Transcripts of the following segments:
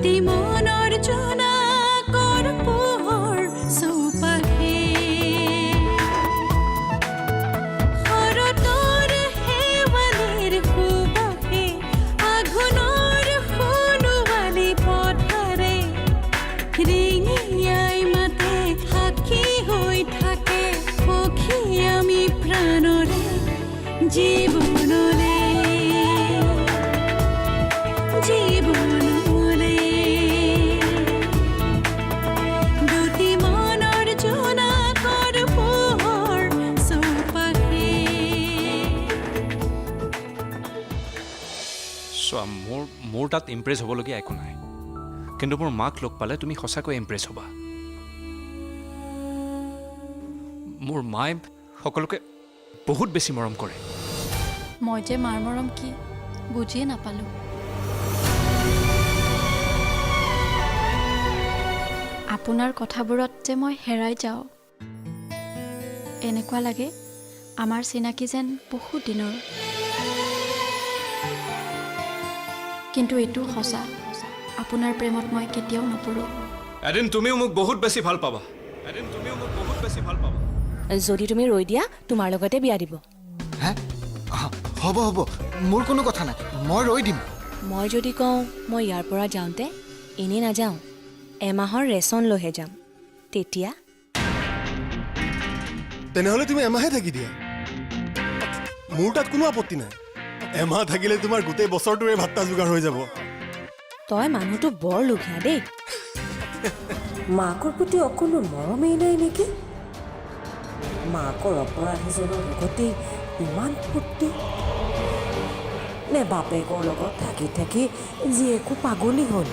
দুটি মনৰ জোনাকৰ পোহৰ চৌপাশে শৰতৰ শেৱালিৰ সুবাসে আঘোণৰ সোণোৱালী পথাৰে ৰিঙিয়াই মাতে সাক্ষী হৈ থাকে সখী আমি প্ৰাণৰে জীৱনলে জীৱনলে দুটি মনৰ জোনাকৰ পোহৰ চৌপাশে চোৱা মোৰ তাত ইমপ্ৰেছ হ'বলগীয়া একো নাই কিন্তু মোৰ মাক লগ পালে তুমি সঁচাকৈ ইমপ্ৰেছ হ'বা মোৰ মায়ে সকলোকে বহুত বেছি মৰম কৰে মই যে মাৰ মৰম কি বুজিয়ে নাপালোঁ আপোনাৰ কথাবোৰত যে মই হেৰাই যাওঁ এনেকুৱা লাগে আমাৰ চিনাকি যেন বহুত দিনৰ কিন্তু এইটো সঁচা আপোনাৰ প্ৰেমত মই কেতিয়াও নপৰোঁ এদিন তুমিও মোক বহুত বেছি ভাল পাবা যদি তুমি ৰৈ দিয়া তোমাৰ লগতে বিয়া দিব হে হ'ব হ'ব মোৰ কোনো কথা নাই মই ৰৈ দিম মই যদি কওঁ মই ইয়াৰ পৰা যাওঁতে এনেই নাযাওঁ এমাহৰ ৰেচন লৈহে যাম তেতিয়া তেনেহ'লে তুমি এমাহে থাকি দিয়া মোৰ তাত কোনো আপত্তি নাই এমাহ থাকিলে তোমাৰ গোটেই বছৰটোৰে ভাত্তা যোগাৰ হৈ যাব তই মানুহটো বৰ লোভীয়া দেই মাকৰ প্ৰতি অকণো মৰমেই নাই নেকি মাকৰ অপৰাধীজনৰ লগতেই ইমান ফূৰ্তি নে বাপেকৰ লগত থাকি থাকি জীয়েকো পাগলী হ'ল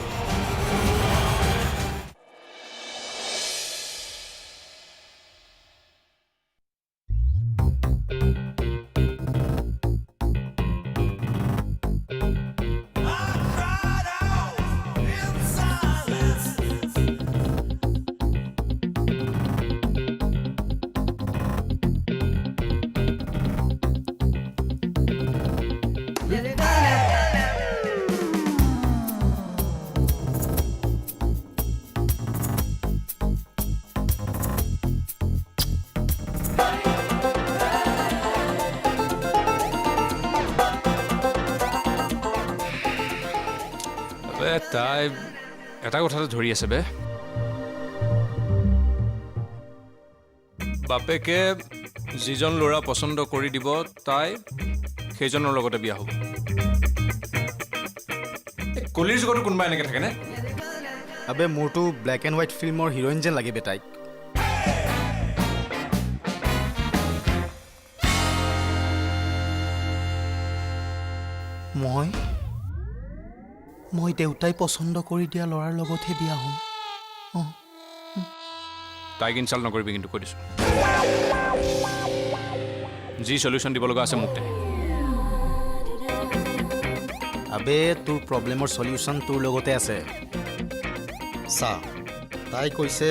তাই এটা কথাতে ধৰি আছে বে বাপেকে যিজন ল'ৰা পচন্দ কৰি দিব তাই সেইজনৰ লগতে বিয়া হ'ব কলিৰ যুগতো কোনোবা এনেকৈ থাকেনে আবে মোৰতো ব্লেক এণ্ড হোৱাইট ফিল্মৰ হিৰইন যেন লাগে বে তাইক মই দেউতাই পচন্দ কৰি দিয়া ল'ৰাৰ লগতহে বিয়া হ'ম তাইক ইনচাল্ট নকৰিবি কিন্তু কৈ দিছোঁ যি চলিউশ্যন দিব লগা আছে মোক দে আবে তোৰ প্ৰব্লেমৰ চলিউশ্যন তোৰ লগতে আছে চা তাই কৈছে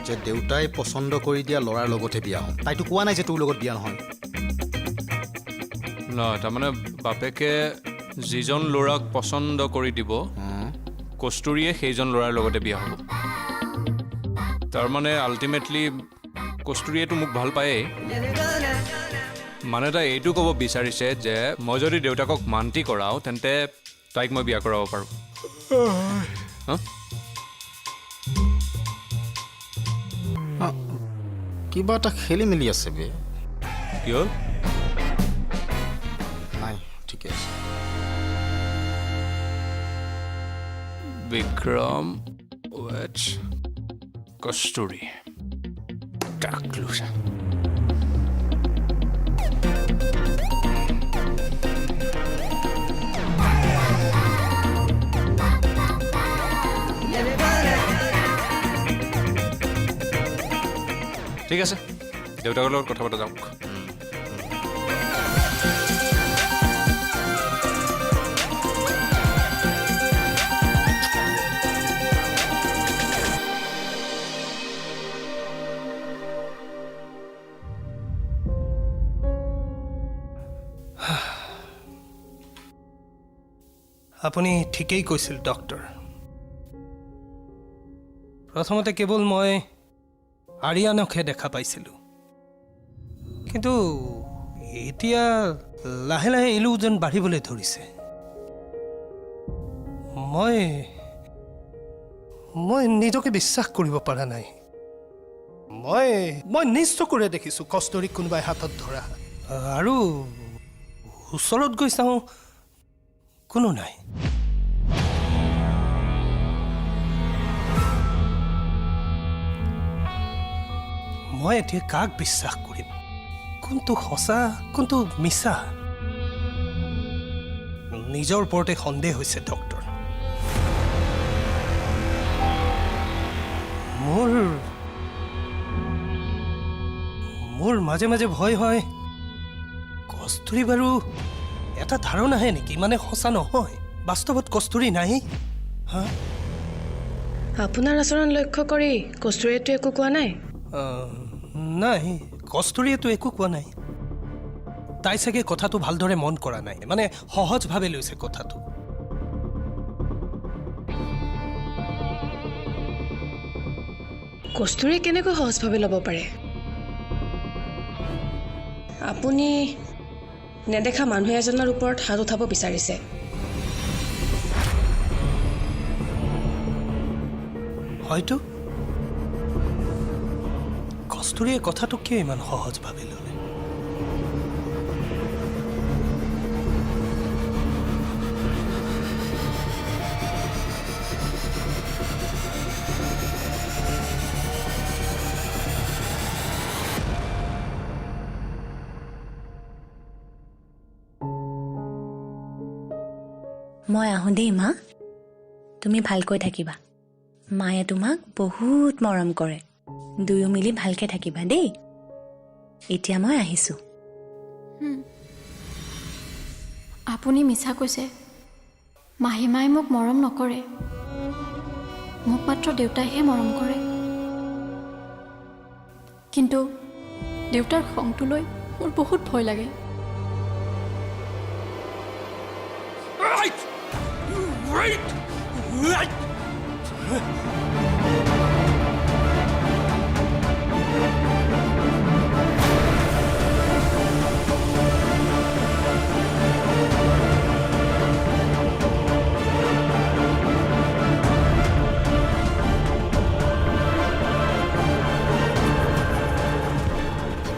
যে দেউতাই পচন্দ কৰি দিয়া ল'ৰাৰ লগতহে বিয়া হ'ম তাইতো কোৱা নাই যে তোৰ লগত বিয়া নহয় নহয় তাৰমানে বাপেকে যিজন ল'ৰাক পচন্দ কৰি দিব কস্তুৰীয়ে সেইজন ল'ৰাৰ লগতে বিয়া হ'ব তাৰমানে আল্টিমেটলি কস্তুৰীয়েতো মোক ভাল পায়েই মানে তাই এইটো ক'ব বিচাৰিছে যে মই যদি দেউতাকক মান্তি কৰাওঁ তেন্তে তাইক মই বিয়া কৰাব পাৰোঁ কিবা এটা খেলি মেলি আছে বে কি হ'ল নাই ঠিকে আছে বিক্ৰম ৱেটছ কস্তুৰী টাকলুচা ঠিক আছে দেউতাকৰ লগত কথা পতা যাওক আপুনি ঠিকেই কৈছিল ডক্টৰ প্ৰথমতে কেৱল মই আৰিয়ানকহে দেখা পাইছিলোঁ, কিন্তু এতিয়া লাহে লাহে ইলুজন বাঢ়িবলৈ ধৰিছে। মই নিজকে বিশ্বাস কৰিব পৰা নাই। মই নিজ চকুৰে দেখিছোঁ কষ্টুৰীক কোনোবাই হাতত ধৰা, আৰু ওচৰত গৈ চাওঁ কোনো নাই। মই এতিয়া কাক বিশ্বাস কৰিম? কোনটো সঁচা কোনটো মিছা? নিজৰ ওপৰতে সন্দেহ হৈছে ডক্টৰ। মোৰ মাজে মাজে ভয় হয় কস্তুৰী বাৰু এটা ধাৰণাহে নেকি, মানে সঁচা নহয়, বাস্তৱত কস্তুৰী নাই। হা, আপোনাৰ আচৰণ লক্ষ্য কৰি কস্তুৰীয়েতো একো কোৱা নাই? নাই, কস্তুৰীয়েতো একো কোৱা নাই। তাই চাগে কথাটো ভালদৰে মন কৰা নাই, মানে সহজভাৱে লৈছে কথাটো। কস্তুৰীয়ে কেনেকৈ সহজভাৱে ল'ব পাৰে? আপুনি নেদেখা মানুহ এজনৰ ওপৰত হাত উঠাব বিচাৰিছে। হয়তো কস্তুৰীয়ে কথাটো কিয় ইমান সহজভাৱে ল'লে? মই আহোঁ দেই মা, তুমি ভালকৈ থাকিবা। মায়ে তোমাক বহুত মৰম কৰে, দুয়ো মিলি ভালকৈ থাকিবা দেই। এতিয়া মই আহিছোঁ। আপুনি মিছা কৈছে। মাহীমাই মোক মৰম নকৰে, মোক মাত্ৰ দেউতাইহে মৰম কৰে। কিন্তু দেউতাৰ খংটো লৈ মোৰ বহুত ভয় লাগে।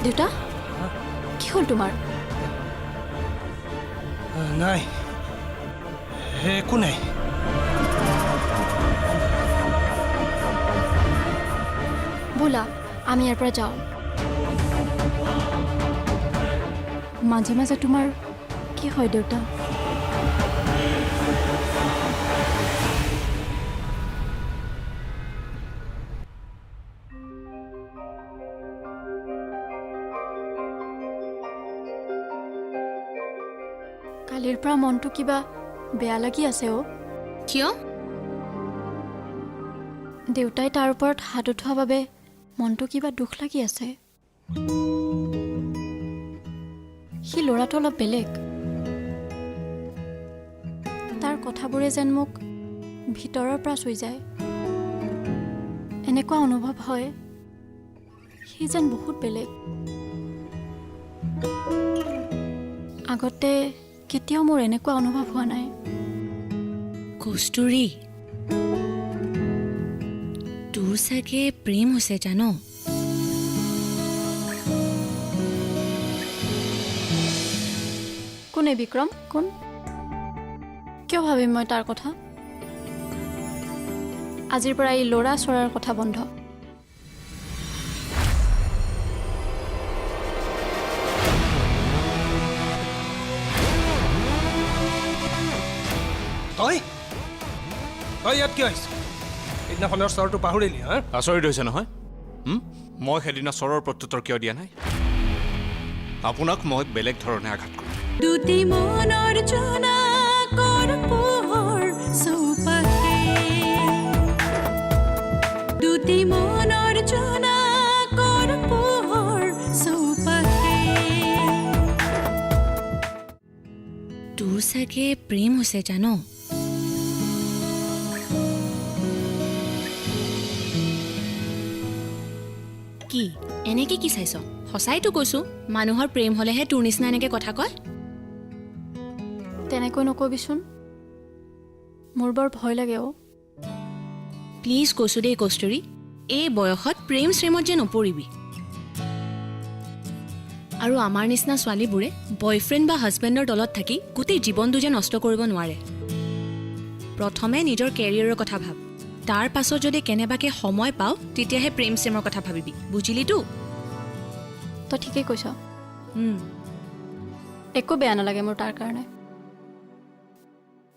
দেউতা, কি হ'ল তোমাৰ? নাই, একো নাই। ব'লা আমি ইয়াৰ পৰা যাওঁ। মাজে মাজে তোমাৰ কি হয় দেউতা? কালিৰ পৰা মনটো কিবা বেয়া লাগি আছে অ'। কিয়? দেউতাই তাৰ ওপৰত হাত উঠোৱা বাবে মনটো কিবা দুখ লাগি আছে। সি ল'ৰাটো অলপ বেলেগ। তাৰ কথাবোৰে যেন মোক ভিতৰৰ পৰা চুই যায়। এনেকুৱা অনুভৱ হয় সি যেন বহুত বেলেগ। আগতে কেতিয়াও মোৰ এনেকুৱা অনুভৱ হোৱা নাই। কস্তুৰী, তোৰ চাগে প্ৰেম হৈছে জান? কোনে বিক্ৰম? কোন? কিয় ভাবিম মই তাৰ কথা? আজিৰ পৰা এই ল'ৰা চৰাৰ কথা বন্ধ। তই ইয়াত কিয় আহিছ? সেইদিনাখনৰ স্তৰটো পাহৰিলি? হা, আচৰিত হৈছে নহয়। মই সেইদিনা স্বৰৰ প্ৰত্যুত্তৰ কিয় দিয়া নাই? আপোনাক মই বেলেগ ধৰণে আঘাত কৰিম। দুটি মনৰ জোনাকৰ পোহৰ চৌপাশে, দুটি মনৰ জোনাকৰ পোহৰ চৌপাশে। তোৰ চাগে প্ৰেম হৈছে জান? কি এনেকে কি চাইছ সঁচাইতো কৈছো মানুহৰ প্ৰেম হলেহে তোৰ নিচিনা এনেকে কথা কয় তেনেকৈ নকবিচোন মোৰ বৰ ভয় লাগে অ' প্লিজ কৈছো দেই কস্তুৰী এই বয়সত প্ৰেম শ্ৰেমত যে নপৰিবি আৰু আমাৰ নিচিনা ছোৱালীবোৰে বয়ফ্ৰেণ্ড বা হাজবেণ্ডৰ তলত থাকি গোটেই জীৱনটো যে নষ্ট কৰিব নোৱাৰে প্ৰথমে নিজৰ কেৰিয়াৰৰ কথা ভাব তাৰ পাছত যদি কেনেবাকে সময় পাও তেতিয়াহে প্ৰেম শ্ৰেমৰ কথা ভাবিবি বুজিলিতো তই ঠিকেই কৈছ একো বেয়া নালাগে মোৰ তাৰ কাৰণে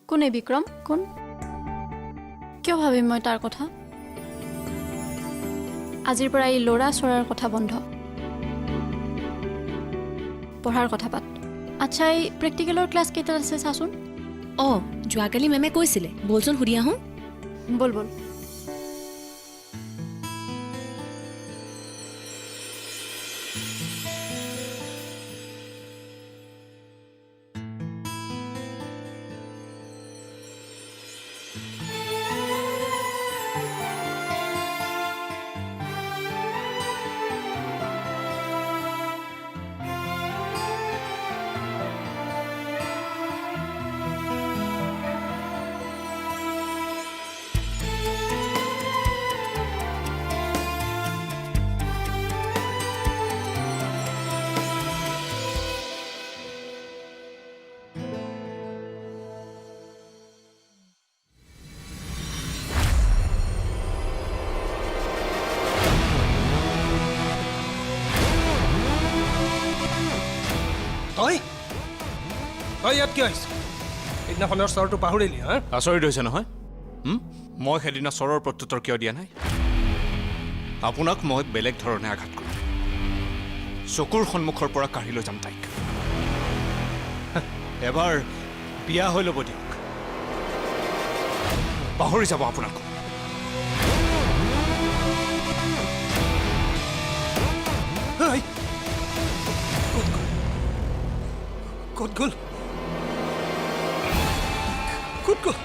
কোন এই বিক্ৰম কোন কিয় ভাবিম মই তাৰ কথা আজিৰ পৰা এই ল'ৰা চৰাৰ কথা বন্ধ পঢ়াৰ কথা পাত আচ্ছা এই প্ৰেক্টিকেলৰ ক্লাছ কেইটা আছে চাচোন অঁ যোৱাকালি মেমে কৈছিলে বলচোন সুধি আহোঁ বল বল তই তই ইয়াত কিয় আহিছ সেইদিনাখনৰ স্তৰটো পাহৰিলি হা আচৰিত হৈছে নহয় মই সেইদিনা স্বৰৰ প্ৰত্যুত্তৰ কিয় দিয়া নাই আপোনাক মই বেলেগ ধৰণে আঘাত কৰিম চকুৰ সন্মুখৰ পৰা কাঢ়ি লৈ যাম তাইক এবাৰ বিয়া হৈ ল'ব দিয়ক পাহৰি যাব আপোনাক ক'ত গ'ল ক'ত গ'ল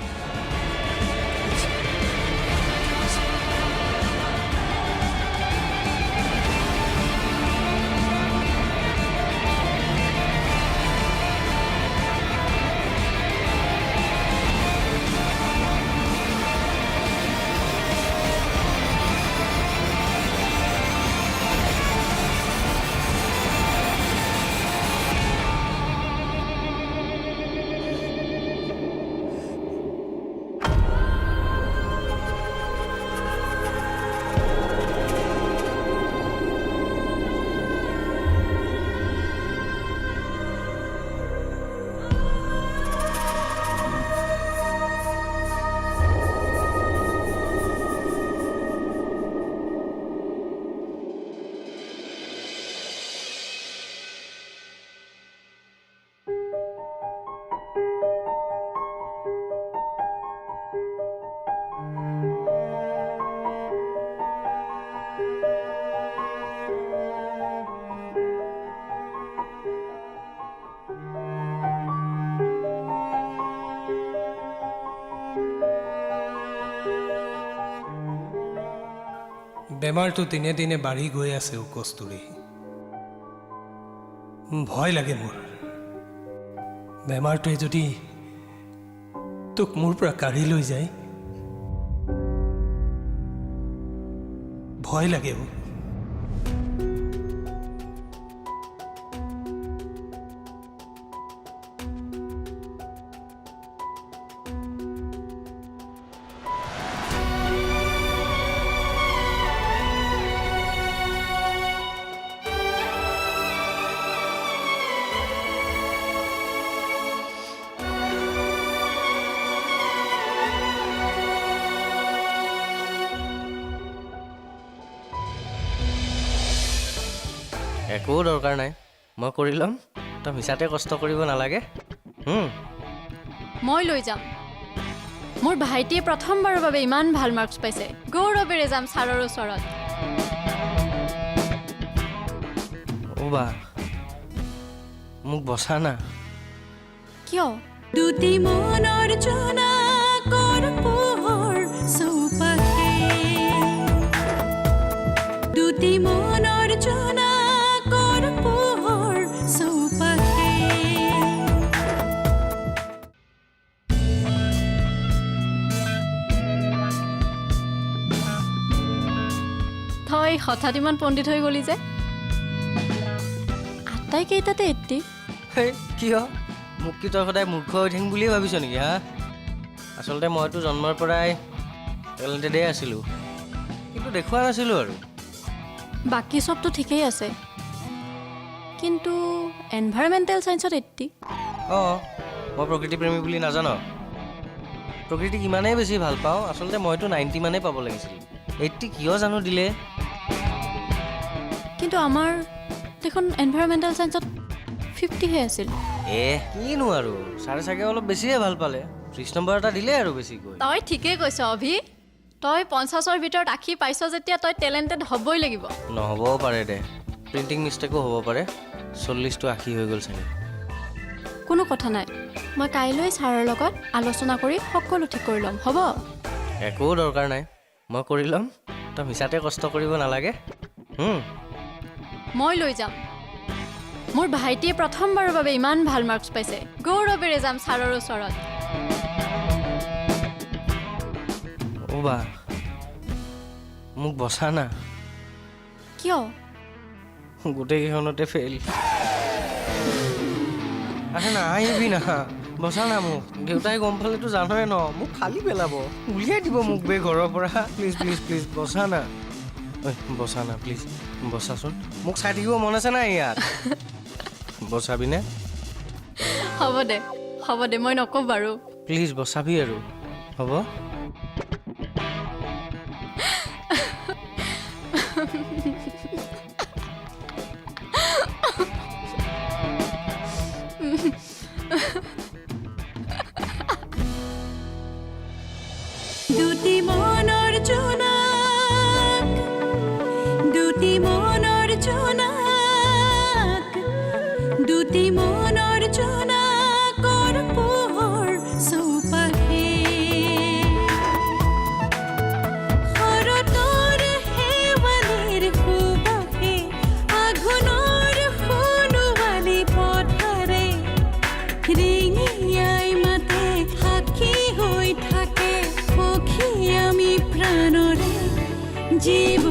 বেমাৰটো দিনে দিনে বাঢ়ি গৈ আছে কস্তুৰী ভয় লাগে মোৰ বেমাৰটোৱে যদি তোক মোৰ পৰা কাঢ়ি লৈ যায় ভয় লাগে একো দৰকাৰ নাই মই কৰি ল'ম তই মিছাতে কষ্ট কৰিব নালাগে মই লৈ যাম মোৰ ভাইটিয়ে প্ৰথমবাৰৰ বাবে ইমান ভাল মাৰ্কছ পাইছে গৌৰৱেৰে যাম ছাৰৰ ওচৰত অ' বা মোক বচা না কিয় দুটি মনৰ জোনাকৰ পোহৰ চৌপাশে দুটি মনৰ হঠাৎ ইমান পণ্ডিত হৈ গলি যে আটাইকেইটাতে 80 হেই কিয় মোক কি তই সদায় মূৰ্খ হৈ থাকিম বুলিয়ে ভাবিছ নেকি হা আচলতে মইতো জন্মৰ পৰাই টেলেণ্টেডেই আছিলোঁ কিন্তু দেখুওৱা নাছিলোঁ আৰু বাকী চবতো ঠিকেই আছে কিন্তু এনভাইৰমেণ্টেল ছায়েন্সত 80 অঁ মই প্ৰকৃতি প্ৰেমী বুলি নাজানো প্ৰকৃতিক ইমানেই বেছি ভাল পাওঁ আচলতে মইতো 90 মানেই পাব লাগিছিল 80 কিয় জানো দিলে কিন্তু আমাৰ দেখোন এনভাইৰমেণ্টেল ছায়েন্সত 50হে আছিল কিনো আৰু ছাৰে চাগে অলপ বেছিহে ভাল পালে 30 নম্বৰ এটা দিলে আৰু বেছিকৈ তই ঠিকেই কৈছ অভি তই 50ৰ ভিতৰত 80 পাইছ যেতিয়া তই টেলেণ্টেড হ'বই লাগিব নহ'বও পাৰে দে প্ৰিণ্টিং মিষ্টেকো হ'ব পাৰে 40টো 80 হৈ গ'ল চাগে কোনো কথা নাই মই কাইলৈ ছাৰৰ লগত আলোচনা কৰি সকলো ঠিক কৰি ল'ম হ'ব একো দৰকাৰ নাই মই কৰি ল'ম তই মিছাতে কষ্ট কৰিব নালাগে মই লৈ যাম মোৰ ভাইটিয়ে প্ৰথমবাৰৰ বাবে ইমান ভাল মাৰ্কছ পাইছে গৌৰৱেৰে যাম ছাৰৰ ওচৰত বা মোক বচা না কিয় গোটেইকেইখনতে ফেইল আহে না আহিবি না বচা না মোক দেউতাই গম পালেতো জানই ন মোক ফালি পেলাব উলিয়াই দিব মোক বে ঘৰৰ পৰা প্লিজ প্লিজ প্লিজ বচা না বচা না প্লিজ বচাচোন মোক চাই থাকিব মন আছে নাই ইয়াত বচাবিনে হ'ব দে মই নকওঁ বাৰু প্লিজ বচাবি আৰু হ'ব দুটি মনৰ জোনাক দুটি মনৰ জোনাক দুটি মনৰ জোনাকৰ পোহৰ চৌপাশে শৰতৰ শেৱালিৰ সুবাসে আঘোণৰ সোণোৱালী পথাৰে ৰিঙিয়াই মাতে সাক্ষী হৈ থাকে সখী আমি প্ৰাণৰে জীৱ